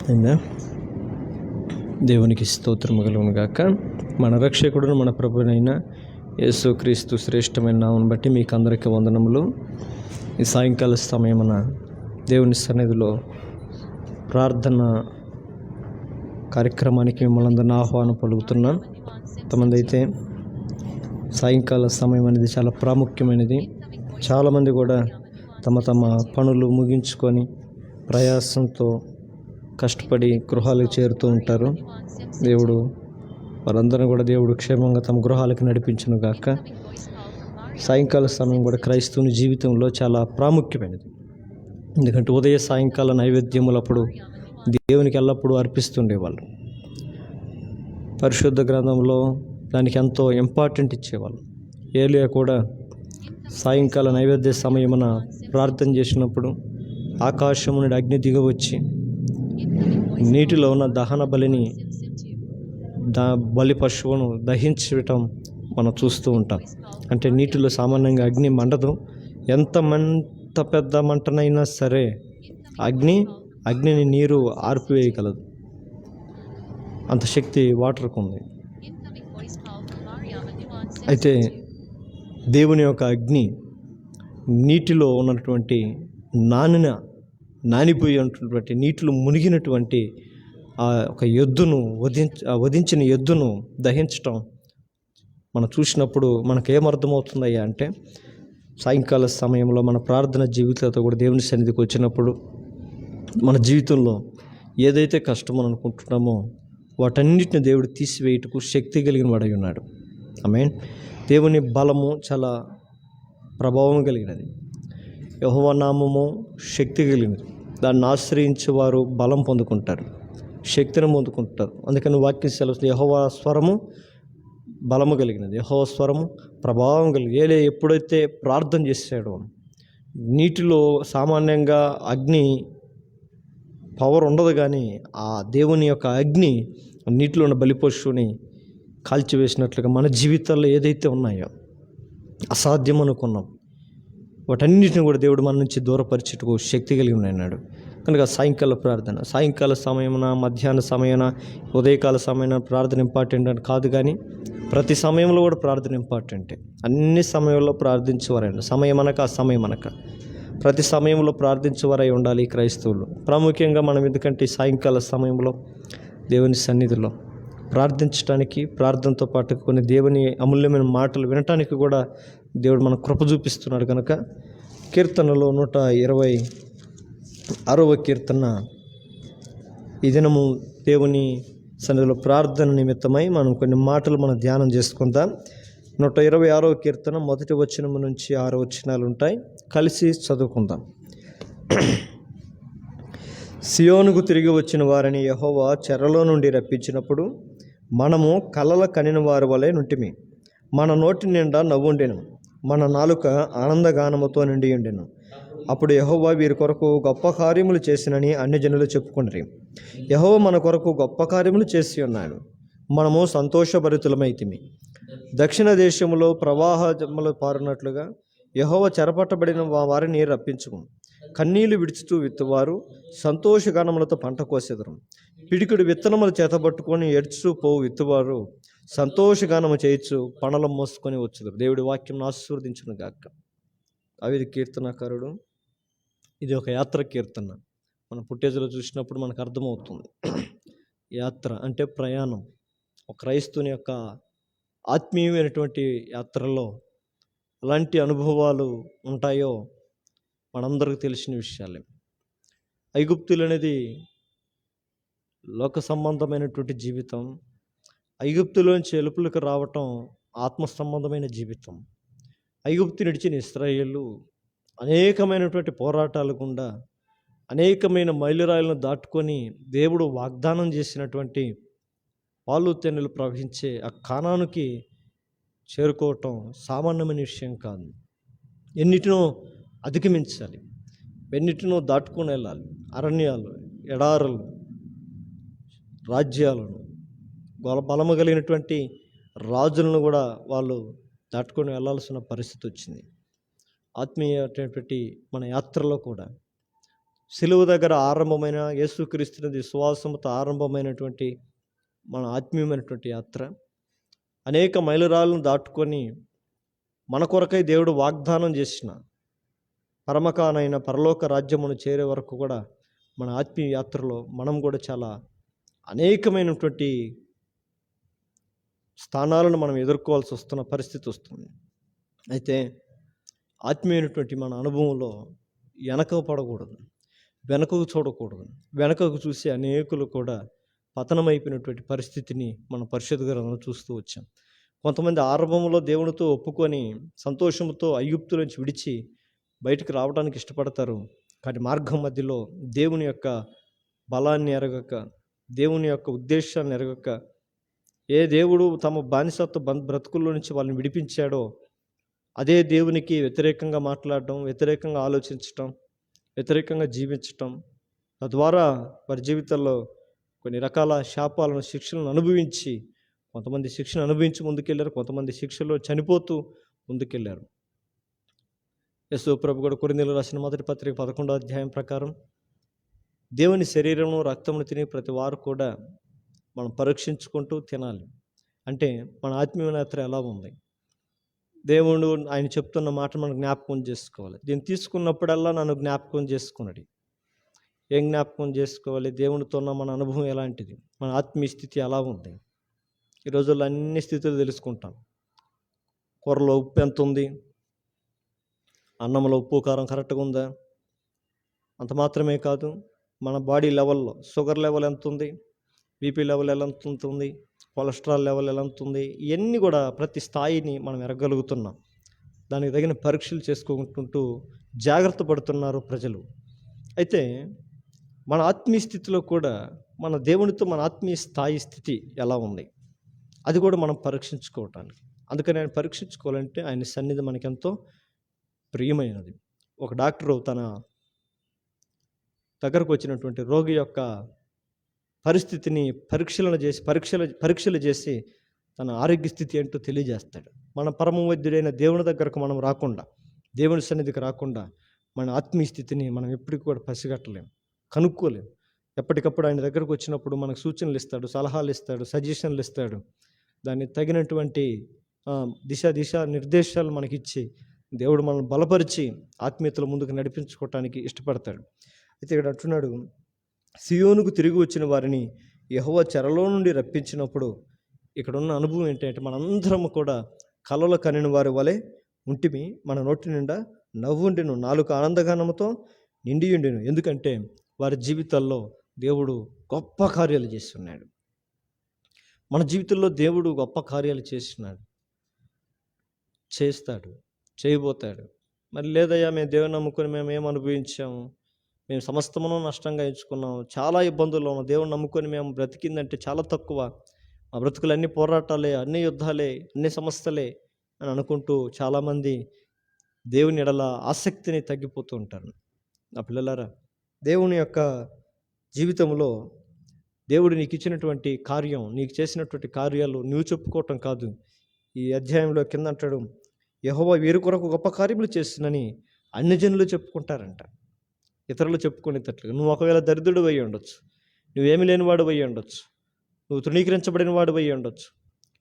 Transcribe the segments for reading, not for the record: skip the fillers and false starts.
అయినా దేవునికి స్తోత్రము కలుగును గాక. మన రక్షకుడును మన ప్రభువైన యేసుక్రీస్తు శ్రేష్టమైన నామమును బట్టి మీకు అందరికీ వందనములు. ఈ సాయంకాల సమయమున దేవుని సన్నిధిలో ప్రార్థన కార్యక్రమానికి మిమ్మల్ని అందరినీ ఆహ్వానం పలుకుతున్నాను. కొంతమంది అయితే సాయంకాల సమయం అనేది చాలా ప్రాముఖ్యమైనది. చాలామంది కూడా తమ తమ పనులు ముగించుకొని ప్రయాసంతో కష్టపడి గృహాలకు చేరుతూ ఉంటారు. దేవుడు వారందరూ కూడా దేవుడు క్షేమంగా తమ గృహాలకు నడిపించును గాక. సాయంకాల సమయం కూడా క్రైస్తవుని జీవితంలో చాలా ప్రాముఖ్యమైనది. ఎందుకంటే ఉదయ సాయంకాల నైవేద్యములప్పుడు దేవునికి ఎల్లప్పుడూ అర్పిస్తుండేవాళ్ళు. పరిశుద్ధ గ్రంథంలో దానికి ఎంతో ఇంపార్టెంట్ ఇచ్చేవాళ్ళు. ఏలియా కూడా సాయంకాల నైవేద్య సమయమున ప్రార్థన చేసినప్పుడు ఆకాశము నుండి అగ్ని దిగవచ్చి నీటిలో ఉన్న దహన బలిని బలి పశువును దహించటం మనం చూస్తూ ఉంటాం. అంటే నీటిలో సామాన్యంగా అగ్ని మండదు. ఎంత పెద్ద మంటనైనా సరే అగ్నిని నీరు ఆర్పివేయగలదు. అంత శక్తి వాటర్కు ఉంది. అయితే దేవుని యొక్క అగ్ని నీటిలో ఉన్నటువంటి నానిపోయి ఉన్నటువంటి నీటిలో మునిగినటువంటి ఆ ఒక ఎద్దును వధించిన ఎద్దును దహించటం మనం చూసినప్పుడు మనకు ఏమర్థమవుతుందయ్యా అంటే, సాయంకాల సమయంలో మన ప్రార్థన జీవితాలతో కూడా దేవుని సన్నిధికి వచ్చినప్పుడు మన జీవితంలో ఏదైతే కష్టం అని అనుకుంటున్నామో వాటన్నిటిని దేవుడు తీసివేయటకు శక్తి కలిగిన వాడై ఉన్నాడు. ఆమేన్. దేవుని బలము చాలా ప్రభావం కలిగినది. యెహోవా నామము శక్తి కలిగినది. దాన్ని ఆశ్రయించే వారు బలం పొందుకుంటారు, శక్తిని పొందుకుంటారు. అందుకని వాక్యం సెలవు, యెహోవా స్వరము బలము కలిగినది, యెహోవా స్వరము ప్రభావం కలిగి. ఏలే ఎప్పుడైతే ప్రార్థన చేశాడో, నీటిలో సామాన్యంగా అగ్ని పవర్ ఉండదు, కానీ ఆ దేవుని యొక్క అగ్ని నీటిలో ఉన్న బలిపశువుని కాల్చివేసినట్లుగా మన జీవితాల్లో ఏదైతే ఉన్నాయో అసాధ్యం అనుకున్నాం వాటన్నిటిని కూడా దేవుడు మన నుంచి దూరపరిచేటకు శక్తి కలిగి ఉన్నాడు. కనుక సాయంకాల ప్రార్థన, సాయంకాల సమయమున, మధ్యాహ్న సమయన, ఉదయకాల సమయన ప్రార్థన ఇంపార్టెంట్ అని కాదు, కానీ ప్రతి సమయంలో కూడా ప్రార్థన ఇంపార్టెంటే. అన్ని సమయంలో ప్రార్థించేవారండి. సమయమనక ప్రతి సమయంలో ప్రార్థించేవారై ఉండాలి క్రైస్తవులు. ప్రాముఖ్యంగా మనం ఎందుకంటే సాయంకాల సమయంలో దేవుని సన్నిధిలో ప్రార్థించడానికి, ప్రార్థనతో పాటు కొన్ని దేవుని అమూల్యమైన మాటలు వినటానికి కూడా దేవుడు మన కృప చూపిస్తున్నాడు. కనుక కీర్తనలో 126వ కీర్తన ఈ దినము దేవుని సన్నిధిలో ప్రార్థన నిమిత్తమై మనం కొన్ని మాటలు మనం ధ్యానం చేసుకుందాం. 126వ కీర్తన 1వ వచనం నుంచి 6 వచనాలు ఉంటాయి. కలిసి చదువుకుందాం. సియోనుకు తిరిగి వచ్చిన వారిని యెహోవా చెరలో నుండి రప్పించినప్పుడు మనము కలల కనిన వారి వలె నుంటిమి. మన నోటి నిండా నవ్వుండెను, మన నాలుక ఆనందగానముతో నిండి ఉండెను. అప్పుడు యెహోవా వీరి కొరకు గొప్ప కార్యములు చేసినని అన్ని జనులు చెప్పుకొనిరి. యెహోవా మన కొరకు గొప్ప కార్యములు చేసి ఉన్నాడు, మనము సంతోషభరితులమైతిమి. దక్షిణ దేశములో ప్రవాహములు పారునట్లుగా యెహోవా చెరపట్టబడిన వారిని రప్పించుము. కన్నీళ్లు విడుచుతూ విత్తువారు సంతోషగానములతో పంట కోసెదరు. పిడికిడు విత్తనములు చేతబట్టుకొని ఏడ్చుతూ పోవు విత్తువారు సంతోషగానము చేయొచ్చు పనలు మోసుకొని వచ్చుదురు. దేవుడి వాక్యం ఆశీర్వదించును గాక. అవి కీర్తనకారుడు. ఇది ఒక యాత్ర కీర్తన. మన పుట్టేజలో చూసినప్పుడు మనకు అర్థమవుతుంది. యాత్ర అంటే ప్రయాణం. ఒక క్రైస్తవుని యొక్క ఆత్మీయమైనటువంటి యాత్రలో ఎలాంటి అనుభవాలు ఉంటాయో మనందరికీ తెలిసిన విషయాలే. ఐగుప్తులు అనేది లోక సంబంధమైనటువంటి జీవితం. ఐగుప్తులోంచి ఎలుపులకు రావటం ఆత్మ సంబంధమైన జీవితం. ఐగుప్తు నడిచిన ఇశ్రాయేలు అనేకమైనటువంటి పోరాటాల గుండా అనేకమైన మైలురాయిలను దాటుకొని దేవుడు వాగ్దానం చేసినటువంటి పాలు తేనెలు ప్రవహించే ఆ కానానుకి చేరుకోవటం సామాన్యమైన విషయం కాదు. ఎన్నిటినో అధిగమించాలి, ఎన్నిటినో దాటుకొని వెళ్ళాలి. అరణ్యాలు, ఎడారులు, రాజ్యాలను, బలము కలిగినటువంటి రాజులను కూడా వాళ్ళు దాటుకొని వెళ్ళాల్సిన పరిస్థితి వచ్చింది. ఆత్మీయమైనటువంటి మన యాత్రలో కూడా సిలువ దగ్గర ఆరంభమైన యేసుక్రీస్తుని విశ్వాసంతో ఆరంభమైనటువంటి మన ఆత్మీయమైనటువంటి యాత్ర అనేక మైలురాళ్ళను దాటుకొని మన కొరకై దేవుడు వాగ్దానం చేసిన పరమకానైన పరలోక రాజ్యమును చేరే వరకు కూడా మన ఆత్మీయ యాత్రలో మనం కూడా చాలా అనేకమైనటువంటి స్థానాలను మనం ఎదుర్కోవాల్సి వస్తున్న పరిస్థితి వస్తుంది. అయితే ఆత్మీయమైనటువంటి మన అనుభవంలో వెనకకు పడకూడదు, వెనకకు చూడకూడదు. వెనకకు చూసి అనేకులు కూడా పతనమైపోయినటువంటి పరిస్థితిని మనం పరిశుద్ధ గ్రంథంలో చూస్తూ వచ్చాం. కొంతమంది ఆరంభంలో దేవునితో ఒప్పుకొని సంతోషంతో ఐగుప్తు నుంచి విడిచి బయటకు రావడానికి ఇష్టపడతారు. కానీ మార్గం మధ్యలో దేవుని యొక్క బలాన్ని ఎరగక, దేవుని యొక్క ఉద్దేశాన్ని ఎరగక, ఏ దేవుడు తమ బానిసత్వ బ్రతుకుల్లో నుంచి వాళ్ళని విడిపించాడో అదే దేవునికి వ్యతిరేకంగా మాట్లాడడం, వ్యతిరేకంగా ఆలోచించటం, వ్యతిరేకంగా జీవించటం, తద్వారా వారి జీవితాల్లో కొన్ని రకాల శాపాలను, శిక్షలను అనుభవించి, కొంతమంది శిక్షను అనుభవించి ముందుకెళ్ళారు, కొంతమంది శిక్షలో చనిపోతూ ముందుకెళ్ళారు. యేసు ప్రభు కూడా కొరింథీయులకు రాసిన మొదటి పత్రిక 11వ అధ్యాయం ప్రకారం దేవుని శరీరమును రక్తమును తిని ప్రతి వారు కూడా మనం పరీక్షించుకుంటూ తినాలి. అంటే మన ఆత్మీయ యాత్ర ఎలా ఉంది, దేవుడు ఆయన చెప్తున్న మాట మనం జ్ఞాపకం చేసుకోవాలి. దీన్ని తీసుకున్నప్పుడల్లా నన్ను జ్ఞాపకం చేసుకున్నాడు. ఏం జ్ఞాపకం చేసుకోవాలి? దేవునితో ఉన్న మన అనుభవం ఎలాంటిది, మన ఆత్మీయ స్థితి ఎలా ఉంది. ఈ రోజుల్లో అన్ని స్థితులు తెలుసుకుంటాం. కూరలో ఉప్పు ఎంత ఉంది, అన్నంలో ఉప్పు కారం కరెక్ట్గా ఉందా, అంత మాత్రమే కాదు మన బాడీ లెవెల్లో షుగర్ లెవెల్ ఎంత ఉంది, బీపీ లెవెల్ ఎలా ఉంటుంది, కొలెస్ట్రాల్ లెవెల్ ఎలా ఉంటుంది, ఇవన్నీ కూడా ప్రతి స్థాయిని మనం ఎరగలుగుతున్నాం. దానికి తగిన పరీక్షలు చేసుకుంటూ జాగ్రత్త పడుతున్నారు ప్రజలు. అయితే మన ఆత్మీయ స్థితిలో కూడా మన దేవునితో మన ఆత్మీయ స్థాయి స్థితి ఎలా ఉంది, అది కూడా మనం పరీక్షించుకోవటానికి. అందుకని ఆయన పరీక్షించుకోవాలంటే ఆయన సన్నిధి మనకెంతో ప్రియమైనది. ఒక డాక్టరు తన దగ్గరకు వచ్చినటువంటి రోగి యొక్క పరిస్థితిని పరీక్షలు చేసి తన ఆరోగ్య స్థితి ఏంటో తెలియజేస్తాడు. మన పరమ వైద్యుడైన దేవుని దగ్గరకు మనం రాకుండా, దేవుని సన్నిధికి రాకుండా మన ఆత్మీయ స్థితిని మనం ఎప్పటికీ కూడా పసిగట్టలేం, కనుక్కోలేం. ఎప్పటికప్పుడు ఆయన దగ్గరకు వచ్చినప్పుడు మనకు సూచనలు ఇస్తాడు, సలహాలు ఇస్తాడు, సజెషన్లు ఇస్తాడు. దాన్ని తగినటువంటి దిశ నిర్దేశాలు మనకిచ్చి దేవుడు మనల్ని బలపరిచి ఆత్మీయతలో ముందుకు నడిపించుకోవటానికి ఇష్టపడతాడు. అయితే ఇక్కడ అంటున్నాడు, సియోనుకు తిరిగి వచ్చిన వారిని యెహోవా చెరలో నుండి రప్పించినప్పుడు ఇక్కడ ఉన్న అనుభవం ఏంటంటే మనందరం కూడా కలలు కనిన వారి వలె ఉంటిమి, మన నోటి నిండా నవ్వుండెను, నాలుక ఆనందగానముతో నిండియుండెను. ఎందుకంటే వారి జీవితాల్లో దేవుడు గొప్ప కార్యాలు చేస్తున్నాడు. మన జీవితంలో దేవుడు గొప్ప కార్యాలు చేస్తాడు, చేయబోతాడు. మరి లేదయ్యా మేము దేవుని నమ్ముకొని మేము ఏం అనుభవించాము, మేము సమస్తమును నష్టంగా ఎంచుకున్నాము, చాలా ఇబ్బందుల్లో ఉన్నాం, దేవుని నమ్ముకొని మేము బ్రతికిందంటే చాలా తక్కువ, ఆ బ్రతుకులు అన్ని పోరాటాలే, అన్ని యుద్ధాలే, అన్ని సమస్యలే అని అనుకుంటూ చాలామంది దేవుని ఎడల ఆసక్తిని తగ్గిపోతూ ఉంటారు. నా పిల్లలారా, దేవుని యొక్క జీవితంలో దేవుడు నీకు ఇచ్చినటువంటి కార్యం, నీకు చేసినటువంటి కార్యాలు నువ్వు చెప్పుకోవటం కాదు. ఈ అధ్యాయంలో కింద అంటాడు, యెహోవా వీరి కొరకు గొప్ప కార్యములు చేస్తున్నని అన్ని జనులు చెప్పుకుంటారంట. ఇతరులు చెప్పుకునేటట్లుగా నువ్వు ఒకవేళ దరిద్రుడు అయి ఉండొచ్చు, నువ్వేమి లేనివాడు అయి ఉండొచ్చు, నువ్వు తృణీకరించబడిన వాడు అయి ఉండొచ్చు,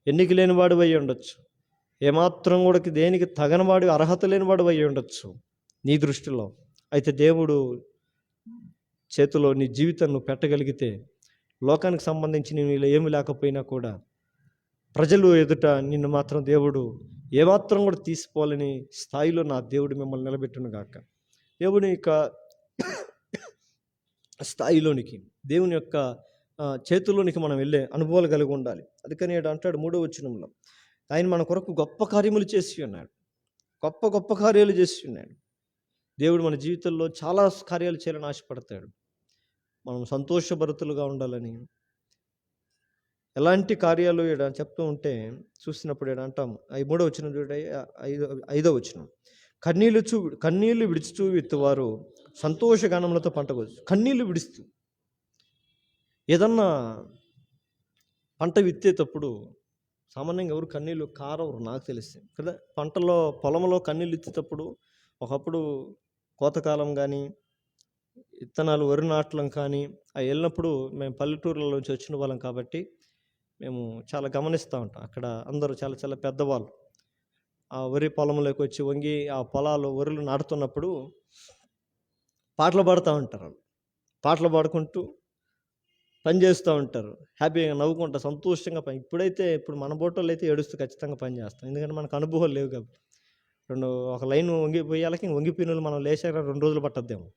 ఎన్నిక లేనివాడు అయి ఉండొచ్చు, ఏమాత్రం కూడా దేనికి తగనవాడు అర్హత లేనివాడు అయి ఉండొచ్చు నీ దృష్టిలో. అయితే దేవుడు చేతిలో నీ జీవితాన్ని పెట్టగలిగితే, లోకానికి సంబంధించి నేను ఏమి లేకపోయినా కూడా ప్రజలు ఎదుట నిన్ను మాత్రం దేవుడు ఏమాత్రం కూడా తీసిపోవాలని స్థాయిలో నా దేవుడు మిమ్మల్ని నిలబెట్టును గాక. దేవుని యొక్క స్థాయిలోనికి, దేవుని యొక్క చేతుల్లోనికి మనం వెళ్ళే అనుభవాలు కలిగి ఉండాలి. అందుకని అంటాడు 3వ వచనంలో, ఆయన మన కొరకు గొప్ప కార్యములు చేసి ఉన్నాడు, గొప్ప కార్యాలు చేసి ఉన్నాడు. దేవుడు మన జీవితంలో చాలా కార్యాలు చేయాలని ఆశపడతాడు. మనం సంతోషభరితులుగా ఉండాలని. ఎలాంటి కార్యాలు ఇక్కడ చెప్తూ ఉంటే చూసినప్పుడు ఇక్కడ అంటాం, 3వ వచనం చూడండి, 5వ వచనం, కన్నీళ్లు విడుచుతూ విత్తువారు సంతోషగానములతో పంట కోసు. కన్నీళ్లు విడుస్తూ ఏదన్నా పంట విత్తేటప్పుడు సామాన్యంగా ఎవరు కన్నీళ్ళు కారవరు, నాకు తెలిసి కదా. పొలంలో కన్నీళ్ళు విత్తేటప్పుడు ఒకప్పుడు కోతకాలం కానీ విత్తనాలు వరి నాటడం కానీ అవి వెళ్ళినప్పుడు మేము పల్లెటూరుల నుంచి వచ్చిన వాళ్ళం కాబట్టి మేము చాలా గమనిస్తూ ఉంటాం. అక్కడ అందరూ చాలా చాలా పెద్దవాళ్ళు ఆ వరి పొలంలోకి వచ్చి వంగి ఆ పొలాలు వరులు నాటుతున్నప్పుడు పాటలు పాడుతూ ఉంటారు. వాళ్ళు పాటలు పాడుకుంటూ పని చేస్తూ ఉంటారు. హ్యాపీగా నవ్వుకుంటా సంతోషంగా పని. ఇప్పుడు మన బోటోళ్ళు అయితే ఏడుస్తూ ఖచ్చితంగా పని చేస్తాం. ఎందుకంటే మనకు అనుభవాలు లేవు కాబట్టి. ఒక లైన్ వంగిపోయాలకి వంగిపోయిన మనం లేచాక 2 రోజులు పట్టద్దేమో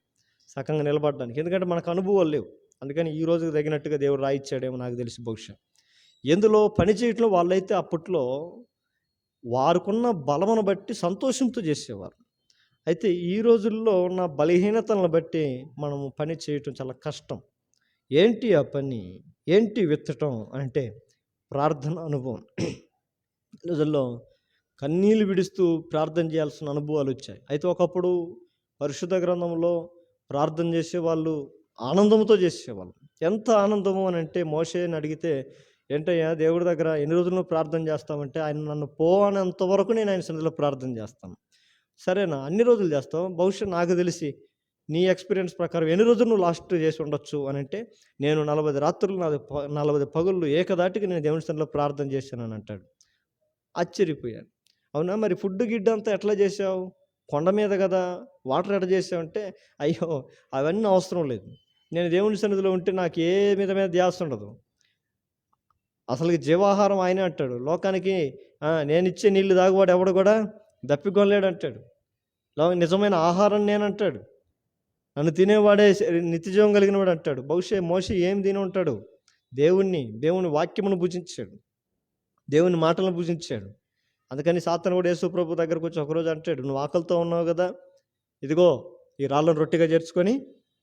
సకంగా నిలబడడానికి. ఎందుకంటే మనకు అనుభవాలు లేవు. అందుకని ఈ రోజుకి తగినట్టుగా దేవుడు రాయిచ్చాడేమో నాకు తెలిసి బహుశా. ఎందులో పని చేయట్లో వాళ్ళైతే అప్పట్లో వారికున్న బలమును బట్టి సంతోషంతో చేసేవారు. అయితే ఈ రోజుల్లో ఉన్న బలహీనతలను బట్టి మనం పని చేయటం చాలా కష్టం. ఏంటి ఆ పని? ఏంటి విత్తటం అంటే ప్రార్థన అనుభవం. ఈ రోజుల్లో కన్నీళ్ళు విడుస్తూ ప్రార్థన చేయాల్సిన అనుభవాలు వచ్చాయి. అయితే ఒకప్పుడు పరిశుద్ధ గ్రంథంలో ప్రార్థన చేసేవాళ్ళు ఆనందంతో చేసేవాళ్ళు. ఎంత ఆనందము అని అంటే మోషేని అడిగితే, ఏంటయ్యా దేవుడి దగ్గర ఎన్ని రోజులు నువ్వు ప్రార్థన చేస్తామంటే, ఆయన నన్ను పో అనేంత వరకు నేను ఆయన సన్నిధిలో ప్రార్థన చేస్తాను. సరేనా, అన్ని రోజులు చేస్తావు, బహుశా నాకు తెలిసి నీ ఎక్స్పీరియన్స్ ప్రకారం ఎన్ని రోజులు నువ్వు లాస్ట్ చేసి ఉండొచ్చు అని అంటే, నేను 40 రాత్రులు 40 పగుళ్ళు ఏకదాటికి నేను దేవుని సన్నిధిలో ప్రార్థన చేశానని అంటాడు. ఆశ్చర్యపోయాను. అవునా, మరి ఫుడ్ గిడ్ అంతా ఎట్లా చేసావు? కొండ మీద కదా, వాటర్ ఎట్లా చేసావు అంటే, అయ్యో అవన్నీ అవసరం లేదు, నేను దేవుని సన్నిధిలో ఉంటే నాకు ఏ మీద ధ్యాస ఉండదు. అసలు జీవాహారం ఆయనే అంటాడు. లోకానికి నేను ఇచ్చే నీళ్లు తాగువాడు ఎవడు కూడా దప్పికొనలేడు అంటాడు. నిజమైన ఆహారం నేనంటాడు. నన్ను తినేవాడే నిత్యజీవం కలిగిన వాడు అంటాడు. బహుశా మోషే ఏం తిని ఉంటాడు? దేవుని వాక్యమును భుజించాడు, దేవుని మాటలను భుజించాడు. అందుకని సాతాను కూడా యేసు ప్రభు దగ్గరకు వచ్చి ఒకరోజు అంటాడు, నువ్వు ఆకలితో ఉన్నావు కదా, ఇదిగో ఈ రాళ్ళను రొట్టెగా చేర్చుకొని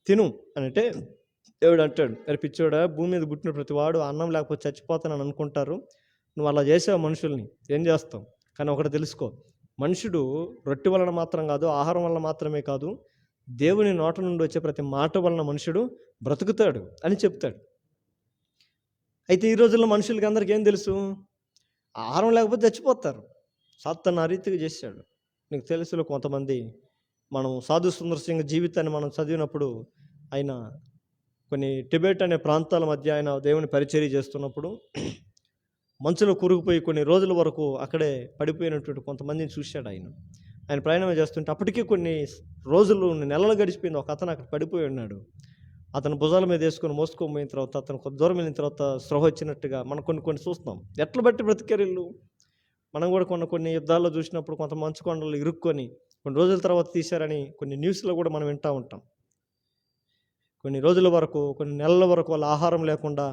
తిను అని అంటే, దేవుడు అంటాడు, మరి పిచ్చోడా, భూమి మీద పుట్టిన ప్రతి వాడు అన్నం లేకపోతే చచ్చిపోతానని అనుకుంటారు, నువ్వు అలా చేసావు మనుషుల్ని, ఏం చేస్తావు? కానీ ఒకటి తెలుసుకో, మనుషుడు రొట్టె వలన మాత్రం కాదు, ఆహారం వలన మాత్రమే కాదు, దేవుని నోట నుండి వచ్చే ప్రతి మాట వలన మనుషుడు బ్రతుకుతాడు అని చెప్తాడు. అయితే ఈ రోజుల్లో మనుషులకి అందరికీ ఏం తెలుసు? ఆహారం లేకపోతే చచ్చిపోతారు. సాతాను ఆ రీతిగా చేశాడు. నీకు తెలుసులో కొంతమంది, మనం సాధు సుందర్ సింగ్ జీవితాన్ని మనం చదివినప్పుడు, ఆయన కొన్ని టిబెట్ అనే ప్రాంతాల మధ్య ఆయన దేవుని పరిచర్య చేస్తున్నప్పుడు మంచులో కూరుకుపోయి కొన్ని రోజుల వరకు అక్కడే పడిపోయినటువంటి కొంతమందిని చూశాడు. ఆయన ప్రయాణం చేస్తుంటే అప్పటికే కొన్ని రోజులు నెలలు గడిచిపోయింది. ఒక అతను అక్కడ పడిపోయి ఉన్నాడు. అతను భుజాల మీద వేసుకొని మోసుకొని తర్వాత అతను కొంత దూరం వెళ్ళిన తర్వాత స్పృహ వచ్చినట్టుగా మనం కొన్ని చూస్తాం. ఎట్లా బట్టి బ్రతికేరిల్లు మనం కూడా కొన్ని యుద్ధాల్లో చూసినప్పుడు కొంత మంచు కొండలు ఇరుక్కొని కొన్ని రోజుల తర్వాత తీశారని కొన్ని న్యూస్లో కూడా మనం వింటూ ఉంటాం. కొన్ని రోజుల వరకు, కొన్ని నెలల వరకు వాళ్ళ ఆహారం లేకుండా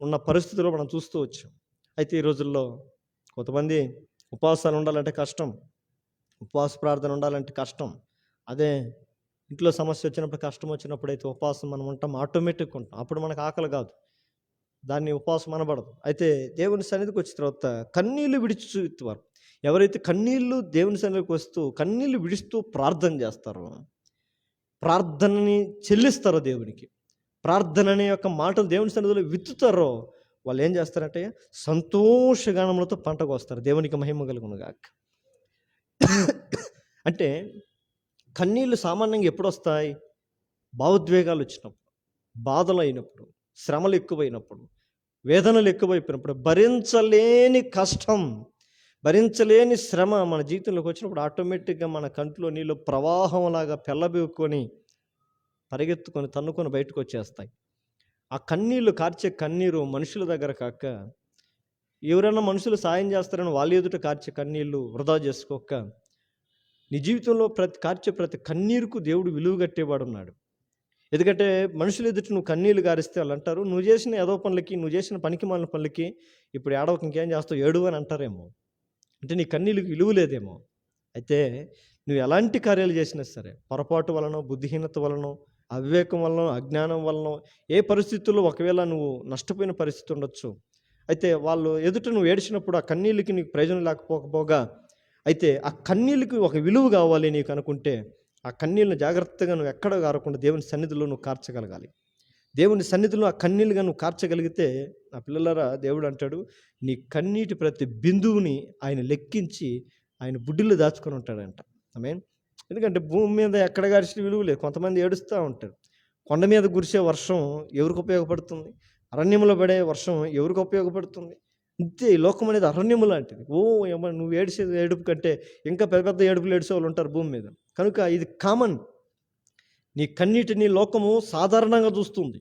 ఉన్న పరిస్థితుల్లో మనం చూస్తూ వచ్చాం. అయితే ఈ రోజుల్లో కొంతమంది ఉపవాసాలు ఉండాలంటే కష్టం, ఉపవాస ప్రార్థన ఉండాలంటే కష్టం. అదే ఇంట్లో సమస్య వచ్చినప్పుడు, కష్టం వచ్చినప్పుడు అయితే ఉపవాసం మనం ఉంటాం, ఆటోమేటిక్గా ఉంటాం. అప్పుడు మనకు ఆకలి కాదు, దాన్ని ఉపవాసం అనబడదు. అయితే దేవుని సన్నిధికి వచ్చిన తర్వాత కన్నీళ్లు విడిచివారు ఎవరైతే కన్నీళ్లు దేవుని సన్నిధికి వస్తూ కన్నీళ్లు విడుస్తూ ప్రార్థన చేస్తారో, ప్రార్థనని చెల్లిస్తారో దేవునికి, ప్రార్థన అనే యొక్క మాటలు దేవుని సన్నిధిలో విత్తుతారో, వాళ్ళు ఏం చేస్తారంటే సంతోషగానములతో పంటకు వస్తారు. దేవునికి మహిమ కలుగునుగాక. అంటే కన్నీళ్ళు సామాన్యంగా ఎప్పుడు వస్తాయి? భావోద్వేగాలు వచ్చినప్పుడు, బాధలు అయినప్పుడు, శ్రమలు ఎక్కువైనప్పుడు, వేదనలు ఎక్కువైపోయినప్పుడు, భరించలేని కష్టం, భరించలేని శ్రమ మన జీవితంలోకి వచ్చినప్పుడు ఆటోమేటిక్గా మన కంట్లో నీళ్ళు ప్రవాహంలాగా పెళ్ళబిక్కుని పరిగెత్తుకొని తన్నుకొని బయటకు వచ్చేస్తాయి. ఆ కన్నీళ్ళు కార్చే కన్నీరు మనుషుల దగ్గర కాక, ఎవరైనా మనుషులు సాయం చేస్తారని వాళ్ళ ఎదుట కార్చే కన్నీళ్ళు వృధా చేసుకోక, నీ జీవితంలో కార్చే ప్రతి కన్నీరుకు దేవుడు విలువ కట్టేవాడు ఉన్నాడు. ఎందుకంటే మనుషులు ఎదుట నువ్వు కన్నీళ్ళు గారిస్తే వాళ్ళు అంటారు, నువ్వు చేసిన ఏదో పనులకి, నువ్వు చేసిన పనికి మాలిన పనులకి ఇప్పుడు ఏడవకు, ఇంకేం చేస్తావు, ఏడు అని అంటారేమో. అంటే నీ కన్నీళ్ళకి విలువ లేదేమో. అయితే నువ్వు ఎలాంటి కార్యాలు చేసినా సరే, పొరపాటు వలనో, బుద్ధిహీనత వలనో, అవివేకం వలనో, అజ్ఞానం వలనో, ఏ పరిస్థితుల్లో ఒకవేళ నువ్వు నష్టపోయిన పరిస్థితి ఉండొచ్చు. అయితే వాళ్ళు ఎదుట నువ్వు ఏడ్చినప్పుడు ఆ కన్నీళ్ళకి నీకు ప్రయోజనం లేకపోగా, అయితే ఆ కన్నీళ్ళకి ఒక విలువ కావాలి నీకు అనుకుంటే, ఆ కన్నీళ్ళను జాగ్రత్తగా నువ్వు ఎక్కడ కారకుండా దేవుని సన్నిధిలో నువ్వు కార్చగలగాలి. దేవుని సన్నిధిలో ఆ కన్నీళ్ళుగా నువ్వు కార్చగలిగితే, నా పిల్లలారా, దేవుడు అంటాడు, నీ కన్నీటి ప్రతి బిందువుని ఆయన లెక్కించి ఆయన బుడ్డిలో దాచుకొని ఉంటాడంట. ఆమేన్. ఎందుకంటే భూమి మీద ఎక్కడ గారిచిన విలువ లేదు. కొంతమంది ఏడుస్తూ ఉంటారు, కొండ మీద కురిసే వర్షం ఎవరికి ఉపయోగపడుతుంది? అరణ్యంలో పడే వర్షం ఎవరికి ఉపయోగపడుతుంది? అంతే, ఈ లోకం అనేది అరణ్యము లాంటిది. ఏమో నువ్వు ఏడిసే ఏడుపు కంటే ఇంకా పెద్ద పెద్ద ఏడుపులు ఏడిసే వాళ్ళు ఉంటారు భూమి మీద. కనుక ఇది కామన్. నీ కన్నీటిని లోకము సాధారణంగా చూస్తుంది,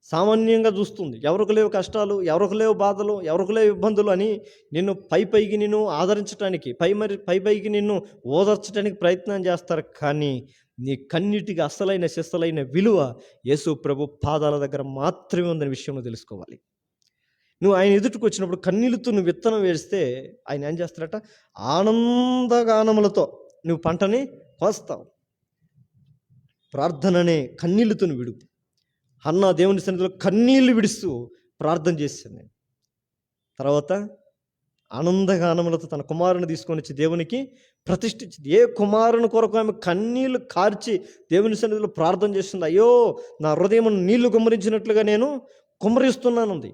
సామాన్యంగా చూస్తుంది. ఎవరికి లేవు కష్టాలు, ఎవరికి లేవు బాధలు, ఎవరికి లేవు ఇబ్బందులు అని నిన్ను పైకి నిన్ను ఆదరించడానికి, పైకి నిన్ను ఓదార్చడానికి ప్రయత్నం చేస్తారు. కానీ నీ కన్నీటికి అసలైన శిస్తలైన విలువ యేసు ప్రభు పాదాల దగ్గర మాత్రమే ఉందనే విషయం తెలుసుకోవాలి. నువ్వు ఆయన ఎదుటికి వచ్చినప్పుడు కన్నీళ్ళతో నువ్వు విత్తనం వేస్తే ఆయన ఏం చేస్తాడట? ఆనందగానములతో నువ్వు పంటని కోస్తావు. ప్రార్థననే కన్నీళ్ళతో విడు. హన్నా దేవుని సన్నిధిలో కన్నీళ్లు విడుస్తూ ప్రార్థన చేసింది. తర్వాత ఆనందగానములతో తన కుమారుని తీసుకొని వచ్చి దేవునికి ప్రతిష్ఠించింది. ఏ కుమారుని కొరకు ఆమె కన్నీళ్లు కార్చి దేవుని సన్నిధిలో ప్రార్థన చేస్తుంది. అయ్యో, నా హృదయం నీళ్లు కుమ్మరించినట్లుగా నేను కుమ్మరిస్తున్నానుంది.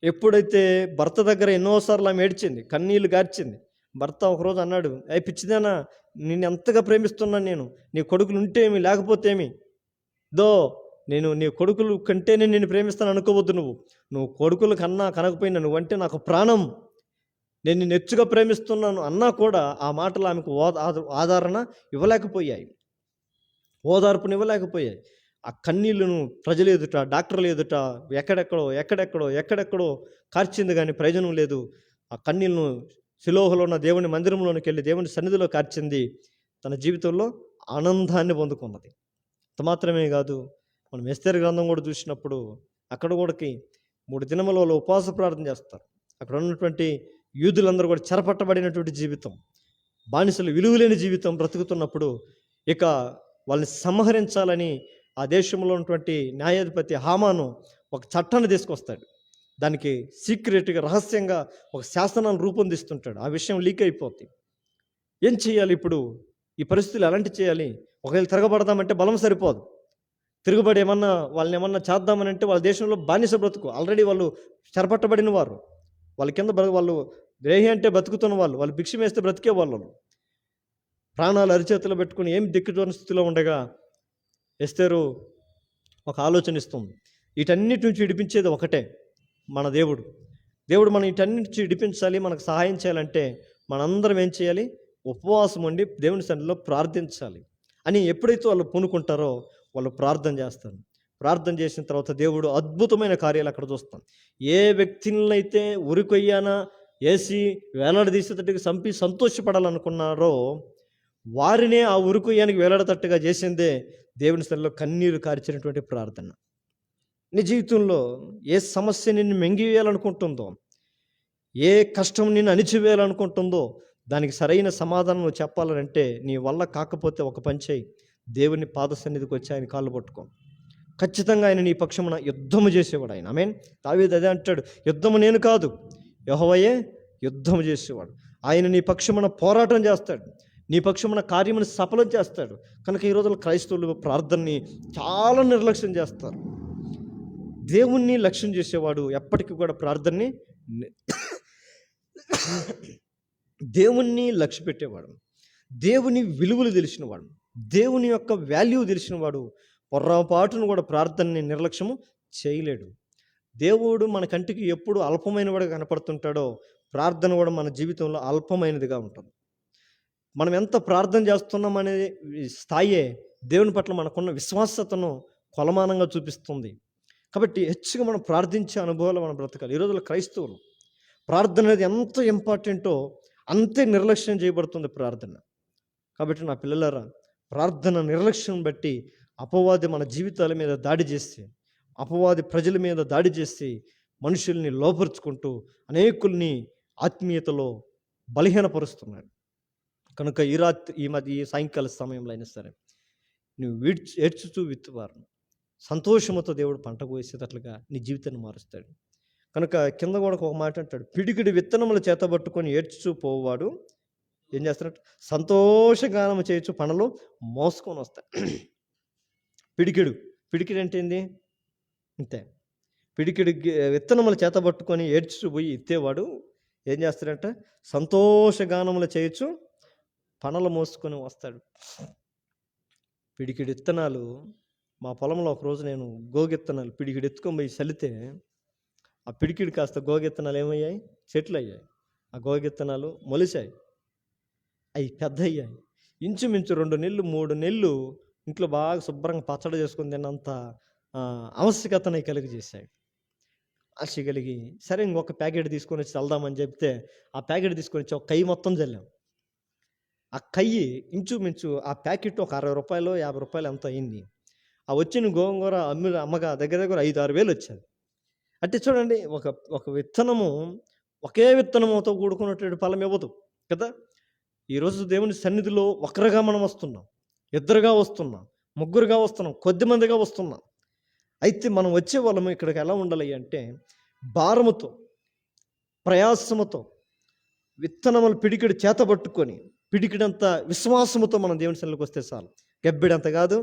ఎప్పుడైతే భర్త దగ్గర ఎన్నోసార్లు ఆమె ఏడ్చింది, కన్నీళ్లు గార్చింది. భర్త ఒకరోజు అన్నాడు, అయ్యి పిచ్చిదేనా, నిన్ను ఎంతగా ప్రేమిస్తున్నాను నేను, నీ కొడుకులు ఉంటేమి లేకపోతే ఏమి, నేను నీ కొడుకులు కంటేనే నేను ప్రేమిస్తాను అనుకోవద్దు. నువ్వు కొడుకులు కన్నా కనకపోయినా నువ్వంటే నాకు ప్రాణం, నేను నిన్ను ఎచ్చుగా ప్రేమిస్తున్నాను అన్నా కూడా ఆ మాటలు ఆమెకు ఆదరణ ఇవ్వలేకపోయాయి, ఓదార్పునివ్వలేకపోయాయి. ఆ కన్నీళ్లను ప్రజలు ఎదుట, డాక్టర్లు ఎదుట ఎక్కడెక్కడో కార్చింది, కానీ ప్రయోజనం లేదు. ఆ కన్నీళ్లను శిలోహలో ఉన్న దేవుని మందిరంలోనికి వెళ్ళి దేవుని సన్నిధిలో కార్చింది. తన జీవితంలో ఆనందాన్ని పొందుకున్నది. అంత మాత్రమే కాదు, మనం ఎస్తేరు గ్రంథం కూడా చూసినప్పుడు అక్కడ కూడా 3 దినముల వాళ్ళు ఉపవాస ప్రార్థన చేస్తారు. అక్కడ ఉన్నటువంటి యూదులందరూ కూడా చెరపట్టబడినటువంటి జీవితం, బానిసలు, విలువలేని జీవితం బ్రతుకుతున్నప్పుడు ఇక వాళ్ళని సంహరించాలని ఆ దేశంలో ఉన్నటువంటి న్యాయాధిపతి హామాను ఒక చట్టాన్ని తీసుకొస్తాడు. దానికి సీక్రెట్గా, రహస్యంగా ఒక శాసనాన్ని రూపొందిస్తుంటాడు. ఆ విషయం లీక్ అయిపోతుంది. ఏం చేయాలి ఇప్పుడు? ఈ పరిస్థితులు ఎలాంటి చేయాలి? ఒకవేళ తిరగబడదామంటే బలం సరిపోదు. తిరుగుబడి వాళ్ళని ఏమన్నా చేద్దామని అంటే వాళ్ళ దేశంలో బానిస బ్రతుకు, ఆల్రెడీ వాళ్ళు చెరపట్టబడిన వారు, వాళ్ళ కింద వాళ్ళు ద్రేహి అంటే బతుకుతున్న వాళ్ళు భిక్ష వేస్తే బ్రతికే వాళ్ళు, ప్రాణాలు అరిచేతులు పెట్టుకుని ఏం దిక్కుతోని స్థితిలో ఉండగా ఎస్తేరు ఒక ఆలోచన ఇస్తుంది. వీటన్నిటి నుంచి విడిపించేది ఒకటే, మన దేవుడు. మనం వీటన్నిటి నుంచి విడిపించాలి, మనకు సహాయం చేయాలంటే మనందరం ఏం చేయాలి? ఉపవాసం ఉండి దేవుని సన్నిధిలో ప్రార్థించాలి అని ఎప్పుడైతే వాళ్ళు పూనుకుంటారో వాళ్ళు ప్రార్థన చేస్తారు. ప్రార్థన చేసిన తర్వాత దేవుడు అద్భుతమైన కార్యాలు అక్కడ చూస్తాం. ఏ వ్యక్తినైతే ఉరికొయ్యానా వేసి వేలాడదీసేటట్టుగా చంపి సంతోషపడాలనుకున్నారో వారినే ఆ ఉరికొయ్యానికి వేలాడతట్టుగా చేసిందే దేవుని సన్నిధిలో కన్నీరు కార్చినటువంటి ప్రార్థన. నీ జీవితంలో ఏ సమస్య నిన్ను మెంగివేయాలనుకుంటుందో, ఏ కష్టం నిన్ను అణిచివేయాలనుకుంటుందో దానికి సరైన సమాధానం నువ్వు చెప్పాలంటే నీ వల్ల కాకపోతే ఒక పని చేయి, దేవుని పాద సన్నిధికి వచ్చి ఆయన కాళ్ళు పట్టుకో. ఖచ్చితంగా ఆయన నీ పక్షమున యుద్ధము చేసేవాడు ఆయన. ఆమేన్. దావీదు అదే అంటాడు, యుద్ధము నేను కాదు, యెహోవాయే యుద్ధము చేసేవాడు. ఆయన నీ పక్షమున పోరాటం చేస్తాడు, నీ పక్షమున కార్యమును సఫలం చేస్తాడు. కనుక ఈ రోజుల్లో క్రైస్తవులు ప్రార్థనని చాలా నిర్లక్ష్యం చేస్తారు. దేవుణ్ణి లక్ష్యం చేసేవాడు ఎప్పటికీ కూడా ప్రార్థనని, దేవుణ్ణి లక్ష్య పెట్టేవాడు, దేవుని విలువలు తెలిసినవాడు, దేవుని యొక్క వాల్యూ తెలిసినవాడు పొర్రపాటును కూడా ప్రార్థనని నిర్లక్ష్యము చేయలేడు. దేవుడు మన కంటికి ఎప్పుడు అల్పమైన వాడుగా కనపడుతుంటాడో ప్రార్థన కూడా మన జీవితంలో అల్పమైనదిగా ఉంటుంది. మనం ఎంత ప్రార్థన చేస్తున్నాం అనే స్థాయే దేవుని పట్ల మనకున్న విశ్వాసతను కొలమానంగా చూపిస్తుంది. కాబట్టి హెచ్చుగా మనం ప్రార్థించే అనుభవాలు మనం బ్రతకాలి. ఈ రోజుల్లో క్రైస్తవులు ప్రార్థన అనేది ఎంత ఇంపార్టెంటో అంతే నిర్లక్ష్యం చేయబడుతుంది ప్రార్థన. కాబట్టి నా పిల్లలారా, ప్రార్థన నిర్లక్ష్యం బట్టి అపవాది మన జీవితాల మీద దాడి చేసి, అపవాది ప్రజల మీద దాడి చేసి మనుషుల్ని లోపరుచుకుంటూ అనేకుల్ని ఆత్మీయతలో బలహీనపరుస్తున్నాడు. కనుక ఈ సాయంకాల సమయంలో అయినా సరే నువ్వు ఏడ్చుతూ విత్తువారు సంతోషంతో దేవుడు పంట కోసేటట్లుగా నీ జీవితాన్ని మారుస్తాడు. కనుక కింద కూడా ఒక మాట అంటాడు, పిడికిడి విత్తనములు చేతబట్టుకొని ఏడ్చుచూ పోవాడు ఏం చేస్తాడు? సంతోషగానము చేయొచ్చు పనులు మోసుకొని వస్తాడు. పిడికిడి అంటే ఏంది? అంతే. పిడికిడి విత్తనములు చేతబట్టుకొని ఏడ్చుచూ పోయి ఎత్తేవాడు ఏం చేస్తాడంట? సంతోషగానములు చేయొచ్చు పనులు మోసుకొని వస్తాడు. పిడికిడి విత్తనాలు మా పొలంలో ఒకరోజు నేను గోగిత్తనాలు పిడికిడి ఎత్తుకొని పోయి చల్లితే ఆ పిడికిడి కాస్త గోగిత్తనాలు ఏమయ్యాయి? చెట్లు అయ్యాయి. ఆ గోగిత్తనాలు మొలిచాయి, అవి పెద్ద అయ్యాయి. ఇంచుమించు 2 నెలలు 3 నెలలు ఇంట్లో బాగా శుభ్రంగా పచ్చడి చేసుకుని తిన్నంత ఆవశ్యకతని కలిగజేశాయి. ఆశ కలిగి సరే ఇంకొక ప్యాకెట్ తీసుకొని వచ్చి చల్దామని చెప్తే ఆ ప్యాకెట్ తీసుకొని వచ్చి ఒక కయ్యి మొత్తం చల్లాం. ఆ కయ్యి ఇంచుమించు ఆ ప్యాకెట్ ఒక రూ. 60 50 ఎంతో అయింది. ఆ వచ్చిన గోంగూర అమ్మగా దగ్గర దగ్గర 5-6 వేలు వచ్చేది. అంటే చూడండి, ఒక ఒక విత్తనము ఒకే విత్తనముతో కూడుకున్నటువంటి ఫలం ఇవ్వదు కదా. ఈరోజు దేవుని సన్నిధిలో ఒకరుగా మనం వస్తున్నాం, ఇద్దరుగా వస్తున్నాం, ముగ్గురుగా వస్తున్నాం, కొద్దిమందిగా వస్తున్నాం. అయితే మనం వచ్చే వాళ్ళము ఇక్కడికి ఎలా ఉండాలి అంటే భారముతో, ప్రయాసముతో, విత్తనములు పిడికిడి చేతబట్టుకొని పిడికిడంత విశ్వాసముతో మనం దేవుని సన్నిధికి వస్తే చాలు. గబ్బిడంత కాదు,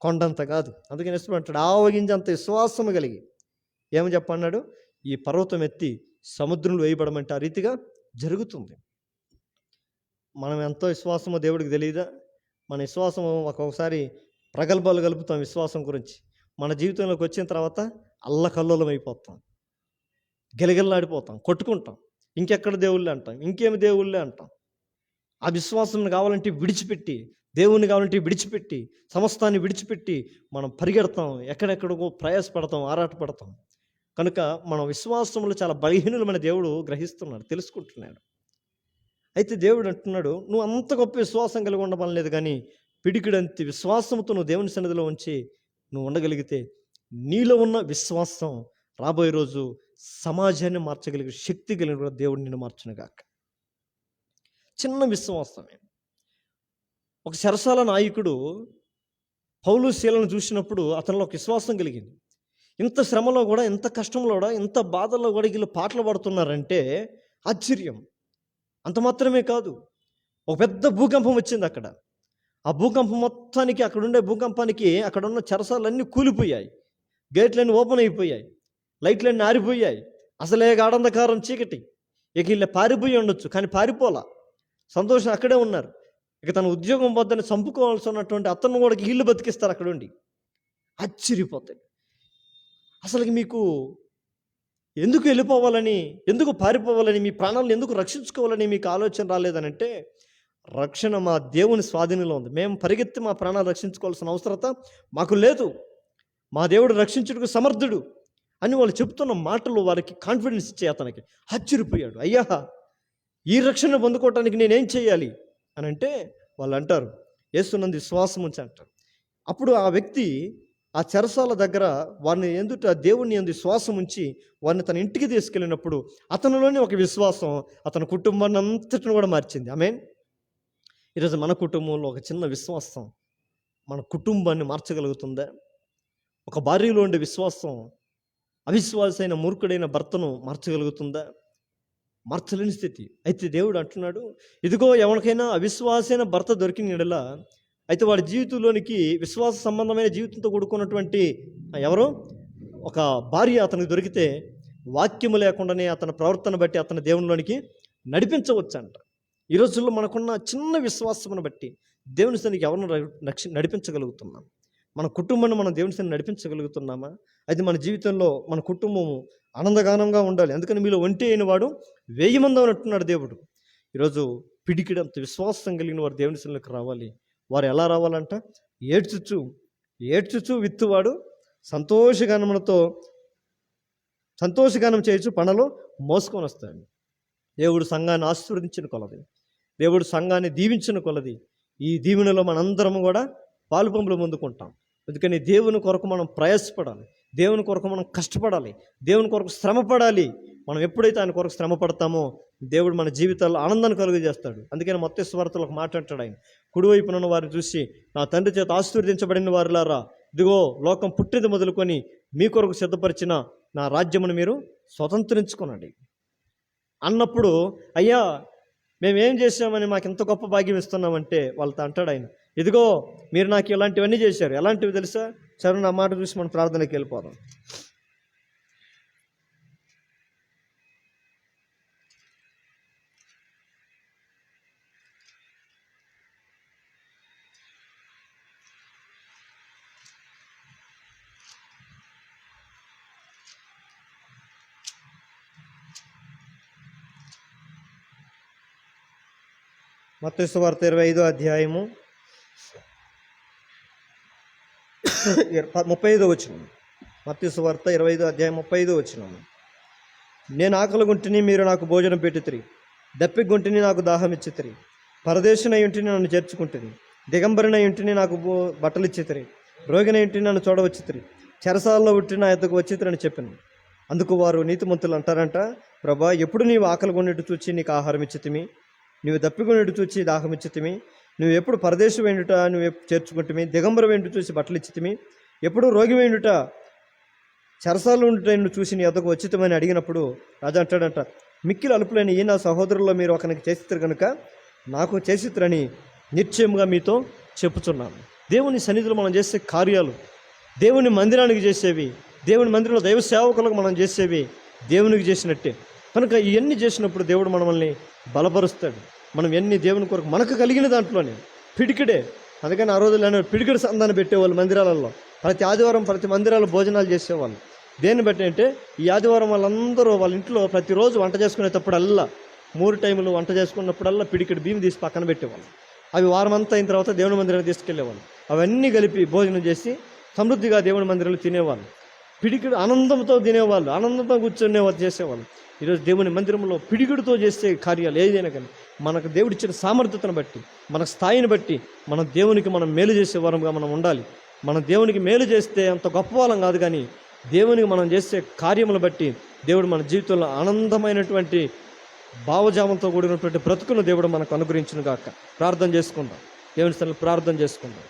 కొండంత కాదు. అందుకని ఇష్టపడతాడు ఆవగింజంత విశ్వాసము కలిగి ఏమని చెప్పన్నాడు? ఈ పర్వతం ఎత్తి సముద్రంలో వేయబడమంటే ఆ రీతిగా జరుగుతుంది. మనం ఎంతో విశ్వాసమో దేవుడికి తెలియదా? మన విశ్వాసము ఒక్కొక్కసారి ప్రగల్భాలు కలుపుతాం విశ్వాసం గురించి. మన జీవితంలోకి వచ్చిన తర్వాత అల్లకల్లోలం అయిపోతాం, గెలగెల్లాడిపోతాం, కొట్టుకుంటాం. ఇంకెక్కడ దేవుళ్ళే అంటాం, ఇంకేమి దేవుళ్ళే అంటాం. ఆ విశ్వాసం కావాలంటే విడిచిపెట్టి, దేవుణ్ణి కావాలంటే విడిచిపెట్టి, సమస్తాన్ని విడిచిపెట్టి మనం పరిగెడతాం, ఎక్కడెక్కడికో ప్రయాసపడతాం, ఆరాటపడతాం. కనుక మన విశ్వాసంలో చాలా బలహీనులమైన దేవుడు గ్రహిస్తున్నాడు, తెలుసుకుంటున్నాడు. అయితే దేవుడు అంటున్నాడు, నువ్వు అంత గొప్ప విశ్వాసం కలిగి ఉండమని లేదు, కానీ పిడికిడంత విశ్వాసంతో నువ్వు దేవుని సన్నిధిలో ఉంచి నువ్వు ఉండగలిగితే నీలో ఉన్న విశ్వాసం రాబోయే రోజు సమాజాన్ని మార్చగలిగే శక్తి కలిగిన దేవుడు నిన్ను మార్చునుగాక. చిన్న విశ్వాసమే. ఒక చెరసాల నాయకుడు పౌలు శీలను చూసినప్పుడు అతనిలో ఒక విశ్వాసం కలిగింది. ఇంత శ్రమలో కూడా, ఇంత కష్టంలో కూడా, ఇంత బాధల్లో కూడా వీళ్ళు పాటలు పాడుతున్నారంటే ఆశ్చర్యం. అంత మాత్రమే కాదు, ఒక పెద్ద భూకంపం వచ్చింది అక్కడ. ఆ భూకంపం మొత్తానికి, అక్కడుండే భూకంపానికి అక్కడున్న చెరసాలన్నీ కూలిపోయాయి, గేట్లన్నీ ఓపెన్ అయిపోయాయి, లైట్లన్నీ ఆరిపోయాయి. అసలే గాఢంధకారం, చీకటి. ఇక వీళ్ళ పారిపోయి ఉండొచ్చు, కానీ పారిపోలా, సంతోషం అక్కడే ఉన్నారు. ఇక తన ఉద్యోగం వద్దని చంపుకోవాల్సి ఉన్నటువంటి అతను కూడా ఇల్లు బతికిస్తారు అక్కడ ఉండి. ఆశ్చర్యపోతాయి. అసలుకి మీకు ఎందుకు వెళ్ళిపోవాలని, ఎందుకు పారిపోవాలని, మీ ప్రాణాలను ఎందుకు రక్షించుకోవాలని మీకు ఆలోచన రాలేదనంటే, రక్షణ మా దేవుని స్వాధీనంలో ఉంది. మేము పరిగెత్తి మా ప్రాణాలు రక్షించుకోవాల్సిన అవసరత మాకు లేదు. మా దేవుడు రక్షించుటకు సమర్థుడు అని వాళ్ళు చెప్తున్న మాటలు వారికి కాన్ఫిడెన్స్ ఇచ్చే అతనికి ఆశ్చర్యపోయాడు. అయ్యా, ఈ రక్షణ పొందుకోవటానికి నేనేం చేయాలి అని అంటే వాళ్ళు అంటారు, యేసునందు విశ్వాసం ఉంచి అంటారు. అప్పుడు ఆ వ్యక్తి ఆ చెరసాల దగ్గర వారిని ఎందుట దేవుని యందు విశ్వాసం ఉంచి వారిని తన ఇంటికి తీసుకెళ్ళినప్పుడు అతనిలోని ఒక విశ్వాసం అతని కుటుంబాన్ని అంతటిని కూడా మార్చింది. ఆమేన్. ఈరోజు మన కుటుంబంలో ఒక చిన్న విశ్వాసం మన కుటుంబాన్ని మార్చగలుగుతుందా? ఒక భార్యలో ఉండే విశ్వాసం అవిశ్వాసైన మూర్ఖుడైన భర్తను మార్చగలుగుతుందా? మార్చలేని స్థితి. అయితే దేవుడు అంటున్నాడు, ఇదిగో ఎవరికైనా అవిశ్వాసైన భర్త దొరికిన యెడల, అయితే వాడి జీవితంలోనికి విశ్వాస సంబంధమైన జీవితంతో కూడుకున్నటువంటి ఎవరు ఒక భార్య అతనికి దొరికితే వాక్యము లేకుండానే అతని ప్రవర్తన బట్టి అతని దేవునిలోనికి నడిపించవచ్చు అంట. ఈ రోజుల్లో మనకున్న చిన్న విశ్వాసమును బట్టి దేవుని సన్నిధికి ఎవరిని నడిపించగలుగుతున్నాం? మన కుటుంబాన్ని మనం దేవుని సన్నిధికి నడిపించగలుగుతున్నామా? అది మన జీవితంలో మన కుటుంబము ఆనందగానంగా ఉండాలి. అందుకని మీలో ఒంటి అయిన వాడు 1000 మంది అన్నట్టున్నాడు దేవుడు. ఈరోజు పిడికిడంత విశ్వాసం కలిగిన వారు దేవుని సన్నిధికి రావాలి. వారు ఎలా రావాలంట? ఏడ్చుచు విత్తువాడు సంతోషగానం చేయొచ్చు పనలో మోసుకొని వస్తాడు. దేవుడు సంఘాన్ని ఆశీర్వదించిన కొలది, దేవుడు సంఘాన్ని దీవించిన కొలది ఈ దీవెనలో మనందరం కూడా పాలుపంపులు పొందుకుంటాం. అందుకని దేవుని కొరకు మనం ప్రయాసపడాలి, దేవుని కొరకు మనం కష్టపడాలి, దేవుని కొరకు శ్రమపడాలి. మనం ఎప్పుడైతే ఆయన కొరకు శ్రమ పడతామో దేవుడు మన జీవితాల్లో ఆనందాన్ని కలుగజేస్తాడు. అందుకని మత్తయి సువార్తలో ఒక మాట అంటాడు ఆయన, కుడివైపున వారిని చూసి, నా తండ్రి చేత ఆశీర్వదించబడిన వారులారా, ఇదిగో లోకం పుట్టింది మొదలుకొని మీ కొరకు సిద్ధపరిచిన నా రాజ్యమును మీరు స్వతంత్రించుకోనండి అన్నప్పుడు, అయ్యా మేమేం చేసామని మాకు ఇంత గొప్ప భాగ్యం ఇస్తున్నామంటే వాళ్ళతో అంటాడు ఆయన, ఇదిగో మీరు నాకు ఇలాంటివన్నీ చేశారు. ఎలాంటివి తెలుసా? సరే, నా మాట చూసి మనం ప్రార్థనకి వెళ్ళిపోదాం. మత్తయి సువార్త 25వ అధ్యాయము 35వ వచనం. మత్తయి సువార్త 25వ అధ్యాయం 35వ వచనం. నేను ఆకలిగొంటిని, మీరు నాకు భోజనం పెట్టుతిరి. దప్పిగొంటిని, నాకు దాహం ఇచ్చితిరి. పరదేశినై ఉంటిని, నన్ను చేర్చుకుంటుంది. దిగంబరినై ఉంటిని, నాకు బట్టలు ఇచ్చితిరి. రోగినై ఉంటిని, నన్ను చూడవచ్చితిరి. చెరసాలలో ఉట్టి నా యొద్దకు వచ్చితిరని చెప్పాను. అందుకు వారు నీతిమంతులు అంటారంట, ప్రభా, ఎప్పుడు నీవు ఆకలి కొన్నట్టు చూచి నీకు ఆహారం ఇచ్చితిమి, నువ్వు దప్పికొన్నట్టు చూచి దాహం ఇచ్చితిమి, నువ్వు ఎప్పుడు పరదేశం వేండుట నువ్వు చేర్చుకుంటుమి, దిగంబర వేండు చూసి బట్టలు ఇచ్చితిమి, ఎప్పుడు రోగి వేండుట చెరసాలలో ఉండుట నువ్వు చూసి నీ యొద్దకు వచ్చితమని అడిగినప్పుడు రాజా అంటాడంట, మిక్కిలి అలుపులేని ఈ నా సహోదరుల్లో మీరు ఒకరికి చేసిద్దరు కనుక నాకు చేసిద్దరని నిశ్చయముగా మీతో చెప్పుచున్నాను. దేవుని సన్నిధిలో మనం చేసే కార్యాలు, దేవుని మందిరానికి చేసేవి, దేవుని మందిరంలో దైవ సేవకులకు మనం చేసేవి దేవునికి చేసినట్టే. కనుక ఇవన్నీ చేసినప్పుడు దేవుడు మనల్ని బలపరుస్తాడు. మనం ఎన్ని దేవుని కొరకు మనకు కలిగిన దాంట్లోనే పిడికిడే. అందుకని ఆ రోజుల్లో పిడికిడి సంధానం పెట్టేవాళ్ళు మందిరాలలో. ప్రతి ఆదివారం ప్రతి మందిరాలు భోజనాలు చేసేవాళ్ళు. దేన్ని బట్టి అంటే ఈ ఆదివారం వాళ్ళందరూ వాళ్ళ ఇంట్లో ప్రతిరోజు వంట చేసుకునేటప్పుడల్లా 3 టైములు వంట చేసుకున్నప్పుడల్లా పిడికిడి బియ్యం తీసి పక్కన పెట్టేవాళ్ళు. అవి వారం అంతా అయిన తర్వాత దేవుని మందిరానికి తీసుకెళ్లేవాళ్ళు. అవన్నీ కలిపి భోజనం చేసి సమృద్ధిగా దేవుని మందిరంలో తినేవాళ్ళు. పిడికిడు ఆనందంతో తినేవాళ్ళు, ఆనందంతో కూర్చునే చేసేవాళ్ళు. ఈరోజు దేవుని మందిరంలో పిడికిడితో చేసే కార్యాలు ఏదైనా కానీ మనకు దేవుడిచ్చిన సామర్థ్యతను బట్టి, మన స్థాయిని బట్టి మనం దేవునికి మనం మేలు చేసే వారంగా మనం ఉండాలి. మనం దేవునికి మేలు చేస్తే అంత గొప్ప వాళ్ళం కాదు, కానీ దేవునికి మనం చేసే కార్యములను బట్టి దేవుడు మన జీవితంలో ఆనందమైనటువంటి భావజామంతో కూడినటువంటి బ్రతుకును దేవుడు మనకు అనుగ్రహించును గాక. ప్రార్థన చేసుకుందాం. దేవుని స్థలంలో ప్రార్థన చేసుకుందాం.